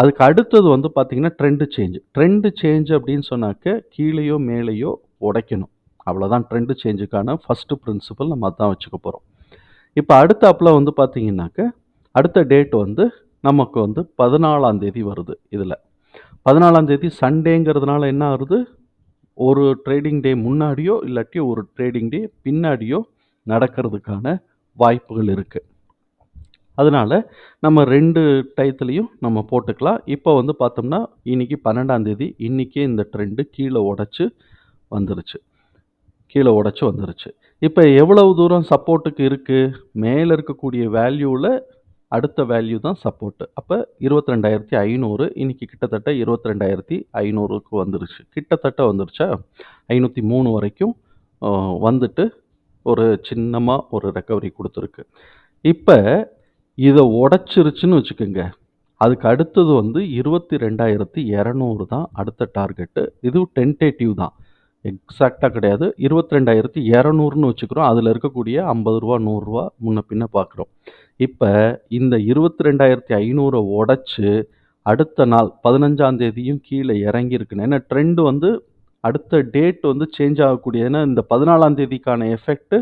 அதுக்கு அடுத்தது வந்து பார்த்தீங்கன்னா, ட்ரெண்ட் சேஞ்ச். ட்ரெண்ட் சேஞ்ச் அப்படின்னு சொன்னாக்க கீழேயோ மேலேயோ உடைக்கணும். அவ்வளோதான் ட்ரெண்ட் சேஞ்சுக்கான ஃபர்ஸ்ட் பிரின்சிபல் நம்ம அதான் வச்சுக்க போறோம். இப்போ அடுத்தாப்புல வந்து பார்த்தீங்கன்னாக்க, அடுத்த டேட் வந்து நமக்கு வந்து 14ஆம் தேதி வருது இதுல. 14ஆம் தேதி சண்டேங்கிறதுனால என்ன ஆகுது? ஒரு ட்ரேடிங் டே முன்னாடியோ, இல்லாட்டி ஒரு ட்ரேடிங் டே பின்னாடியோ நடக்கிறதுக்கான வாய்ப்புகள் இருக்கு. அதனால நம்ம 2 டயத்துலயும் நம்ம போட்டுக்கலாம். இப்போ வந்து பார்த்தோம்னா, இன்னைக்கு 12ஆம் தேதி. இன்னைக்கே இந்த ட்ரெண்ட் கீழ உடைச்சு வந்துருச்சு. கீழ உடைச்சு வந்துருச்சு. இப்ப எவ்வளவு தூரம் சப்போர்ட்டுக்கு இருக்கு? மேல இருக்கக்கூடிய வேல்யூல அடுத்த வேல்யூ தான் சப்போர்ட். அப்ப 22,500 இன்னைக்கு கிட்டத்தட்ட 22,500க்கு வந்துருச்சு. கிட்டத்தட்ட வந்துருச்சா? 503 வரைக்கும் அ வந்துட்டு ஒரு சின்னமா ஒரு ரெக்கவரி குடுத்துருக்கு. இப்ப இத உடைச்சிருச்சுன்னு வச்சுக்கங்க. அதுக்கு அடுத்தது வந்து 22,200 தான் அடுத்த டார்கெட்டு. இதுவும் டென்டேட்டிவ் தான். எக்ஸாக்ட்டா கிடையாது. 22,200ன்னு வச்சுக்கிறோம். அதுல இருக்கக்கூடிய ரூ. 50 ரூ. 100 முன்ன பின்ன பார்க்குறோம். இப்ப இந்த 22,500 உடைச்சு அடுத்த நாள் 15ஆம் தேதியும் கீழ இறங்கியிருக்குன்னு. ஏன்னா ட்ரெண்ட் வந்து அடுத்த டேட் வந்து சேஞ்ச் ஆகக்கூடிய ஏன்னா இந்த 14ஆம் தேதிக்கான எஃபெக்ட்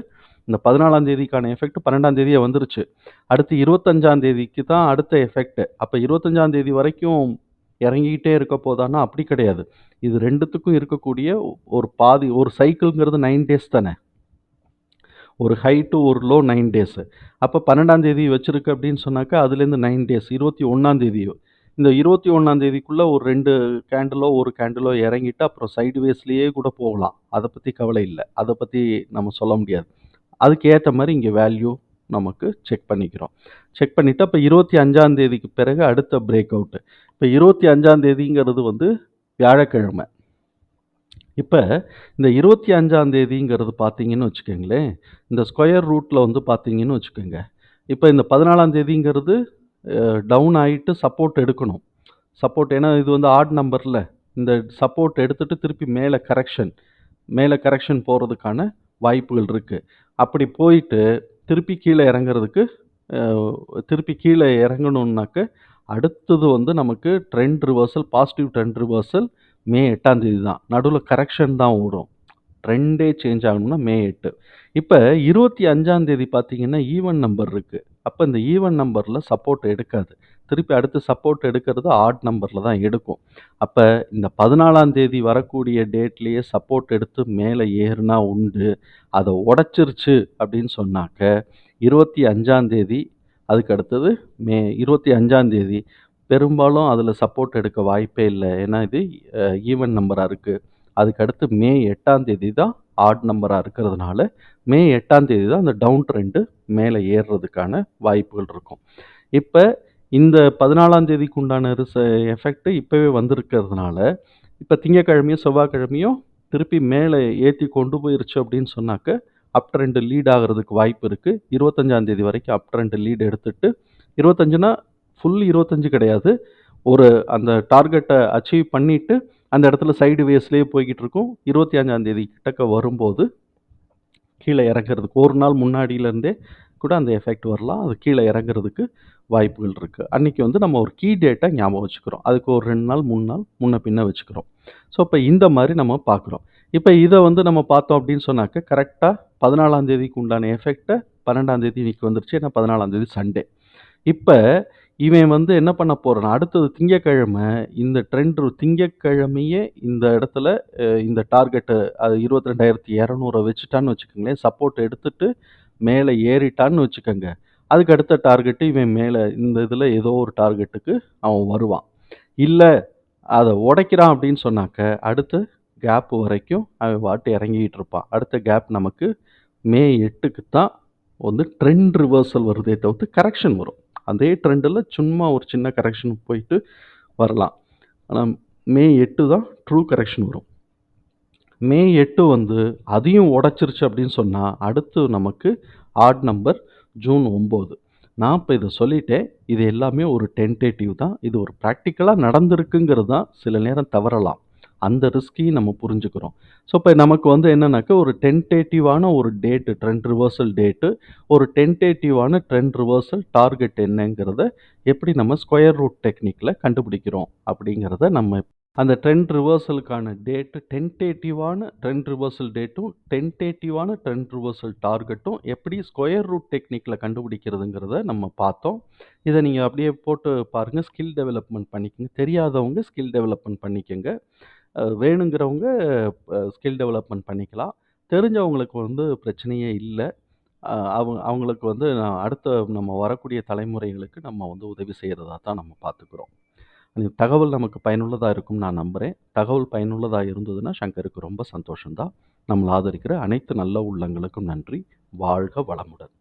இந்த 14ஆம் தேதிக்கான எஃபெக்ட் 12ஆம் தேதியே வந்துருச்சு. அடுத்து 25ஆம் தேதிக்கு தான் அடுத்த எஃபெக்ட். அப்ப 25ஆம் தேதி வரைக்கும் இறங்கிக்கிட்டே இருக்க போதான்னா, அப்படி கிடையாது. இது 2த்துக்கும் இருக்கக்கூடிய ஒரு பாதி ஒரு சைக்கிள்ங்கிறது 9 டேஸ் தானே. ஒரு ஹை டூ ஒரு லோ 9 டேஸ். அப்ப 12ஆம் தேதி வச்சிருக்கு அப்படின்னு சொன்னாக்கா, அதுலேருந்து 9 டேஸ் 21ஆம் தேதி. இந்த 21ஆம் தேதிக்குள்ள ஒரு 2 கேண்டிலோ, 1 கேண்டிலோ இறங்கிட்டு அப்புறம் சைட்வேஸ்லயே கூட போகலாம். அத பத்தி கவலை இல்ல. அத பத்தி நம்ம சொல்ல முடியாது. அதுக்கு ஏத்த மாரி இங்க வேல்யூ நமக்கு செக் பண்ணிக்கிறோம். செக் பண்ணிட்டு அப்ப 25ஆம் தேதிக்கு பிறகு அடுத்த பிரேக் அவுட். இப்ப 25ஆம் தேதிங்கிறது வந்து வியாழக்கிழமை. இப்ப இந்த 25ஆம் தேதிங்கிறது பார்த்தீங்கன்னு வச்சுக்கங்களேன், இந்த ஸ்கொயர் ரூட்ல வந்து பார்த்தீங்கன்னு வச்சுக்கங்க. இப்ப இந்த 14ஆம் தேதிங்கிறது டவுன் ஆயிட்டு சப்போர்ட் எடுக்கணும். சப்போர்ட் ஏன்னா இது வந்து ஆட் நம்பர்ல. இந்த சப்போர்ட் எடுத்துட்டு திருப்பி மேல கரெக்ஷன் போறதுக்கான வாய்ப்புகள் இருக்கு. அப்படி போயிட்டு திருப்பி கீழ இறங்குறதுக்கு அ திருப்பி கீழ இறங்கணும்னாக்க, அடுத்தது வந்து நமக்கு trend reversal positive trend reversal May 8ஆம் தேதி தான். நடுவுல கரெக்ஷன் தான் ஓடும். ட்ரெண்டே சேஞ்ச் ஆகணும்னா மே 8. இப்ப 25ஆம் தேதி பார்த்தீங்கன்னா, ஈவன் நம்பர் இருக்கு. அப்ப இந்த ஈவன் நம்பர்ல சப்போர்ட் எடுக்காது. திருப்பி அடுத்து சப்போர்ட் எடுக்கிறது ஆட் நம்பர்ல தான் எடுக்கும். அப்ப இந்த 14ஆம் தேதி வரக்கூடிய டேட்லயே சப்போர்ட் எடுத்து மேல ஏறுனா உண்டு. அத உடைச்சிருச்சு அப்படின்னு சொன்னாக்க, 25ஆம் தேதி அதுக்கு அடுத்தது மே 25ஆம் தேதி பெரும்பாலும் அதுல சப்போர்ட் எடுக்க வாய்ப்பே இல்ல. ஏன்னா இது ஈவன் நம்பரா இருக்கு. அதுக்கு அடுத்து மே 8ஆம் தேதி தான் ஆட் நம்பரா இருக்கிறதுனால, மே 8ஆம் தேதி தான் அந்த டவுன் ட்ரெண்ட் மேல ஏறுறதுக்கான வாய்ப்புகள் இருக்கும். இப்ப இந்த 14ஆம் தேதிக்கு உண்டான எஃபெக்ட் இப்பவே வந்திருக்கிறதுனால, இப்ப திங்கட்கிழமையும், செவ்வாய்க்கிழமையும் திருப்பி மேல ஏத்தி கொண்டு போயிருச்சு அப்படின்னு சொன்னாக்க, அப் ட்ரெண்ட் லீட் ஆகுறதுக்கு வாய்ப்பு இருக்கு. 25ஆம் தேதி வரைக்கும் அப் ட்ரெண்ட் லீட் எடுத்துட்டு 25ன்னா ஃபுல் 25 கிடையாது. ஒரு அந்த டார்கெட்ட அச்சீவ் பண்ணிட்டு, அந்த இடத்துல சைடு வேஸ்லயே போய்க்கிட்டு இருக்கும். 25ஆம் தேதி கிட்டக்க வரும்போது, கீழ இறங்குறதுக்கு 1 நாள் முன்னாடியிலருந்தே கூட அந்த எஃபெக்ட் வரலாம். அது கீழ இறங்குறதுக்கு வாய்ப்புகள் இருக்கு. அன்னைக்கு வந்து நம்ம ஒரு கீ டேட்டா ஞாபகம் வச்சுக்கிறோம். அதுக்கு ஒரு 2 நாள், 3 நாள் முன்ன பின்ன வச்சுக்கிறோம். ஸோ, அப்ப இந்த மாரி நம்ம பார்க்குறோம். இப்ப இத வந்து நம்ம பார்த்தோம் அப்படின்னு சொன்னாக்க, கரெக்ட்டா 14ஆம் தேதிக்கு உண்டான எஃபெக்ட்ட 12ஆம் தேதி இன்னைக்கு வந்துருச்சு. ஏன்னா 14ஆம் தேதி சண்டே. இப்ப இவன் வந்து என்ன பண்ண போறான், அடுத்தது திங்கட்கிழமை இந்த ட்ரெண்ட் திங்கட்கிழமையே இந்த இடத்துல இந்த டார்கெட்ட அது 22,200 வச்சுட்டான்னு வச்சுக்கங்களேன், சப்போர்ட் எடுத்துட்டு மேல ஏறிட்டான்னு வச்சுக்கங்க. அதுக்கு அடுத்த டார்கெட் இவன் மேல இந்த இதுல ஏதோ ஒரு டார்கெட்டுக்கு அவன் வருவான். இல்ல அத உடைக்கிறான் அப்படின்னு சொன்னாக்க, அடுத்து கேப் வரைக்கும் அவன் பாட்டு இறங்கிட்டு இருப்பான். அடுத்த கேப் நமக்கு மே 8க்கு தான் வந்து ட்ரெண்ட் ரிவர்சல் வருதே தவிர்த்து கரெக்ஷன் வரும். அதே ட்ரெண்டுல சும்மா ஒரு சின்ன கரெக்ஷன் போயிட்டு வரலாம். ஆனா மே 8 தான் ட்ரூ கரெக்ஷன் வரும். மே 8 வந்து அதையும் உடைச்சிருச்சு அப்படின்னு சொன்னா, அடுத்து நமக்கு ஆட் நம்பர் ஜூன் 9. நான் இப்ப இத சொல்லிட்டேன். இது எல்லாமே ஒரு டென்டேட்டிவ் தான். இது ஒரு பிராக்டிகலா நடந்திருக்குங்கிறது தான் சில நேரம் தவறலாம். அந்த ரிஸ்கையும் நம்ம புரிஞ்சுக்கிறோம். ஸோ, இப்ப நமக்கு வந்து என்னன்னாக்கா, ஒரு டென்டேட்டிவான ஒரு டேட்டு, ட்ரெண்ட் ரிவர்சல் டேட்டு, ஒரு டென்டேட்டிவான ட்ரெண்ட் ரிவர்சல் டார்கெட் என்னங்கிறத எப்படி நம்ம ஸ்கொயர் ரூட் டெக்னிக்ல கண்டுபிடிக்கிறோம் அப்படிங்கிறத நம்ம அந்த ட்ரெண்ட் ரிவர்சலுக்கான டேட்டு டென்டேட்டிவான ட்ரெண்ட் ரிவர்சல் டேட்டும், டென்டேட்டிவான ட்ரெண்ட் ரிவர்சல் டார்கெட்டும் எப்படி ஸ்கொயர் ரூட் டெக்னிக்ல கண்டுபிடிக்கிறதுங்கிறத நம்ம பார்த்தோம். இத நீங்க அப்படியே போட்டு பாருங்க. ஸ்கில் டெவலப்மென்ட் பண்ணிக்கங்க. தெரியாதவங்க ஸ்கில் டெவலப்மென்ட் பண்ணிக்கங்க. வேணுங்கிறவங்க ஸ்கில் டெவலப்மென்ட் பண்ணிக்கலாம். தெரிஞ்சவங்களுக்கு வந்து பிரச்சனையே இல்ல. அவங்களுக்கு வந்து அடுத்த நம்ம வரக்கூடிய தலைமுறைகளுக்கு நம்ம வந்து உதவி செய்றதா தான் நம்ம பார்த்துக்கிறோம். இந்த தகவல் நமக்கு பயனுள்ளதா இருக்கும்னு நான் நம்புறேன். தகவல் பயனுள்ளதா இருந்ததுன்னா, சங்கருக்கு ரொம்ப சந்தோஷம் தான். நம்மள ஆதரிக்கிற அனைத்து நல்ல உள்ளங்களுக்கும் நன்றி. வாழ்க வளமுடன்.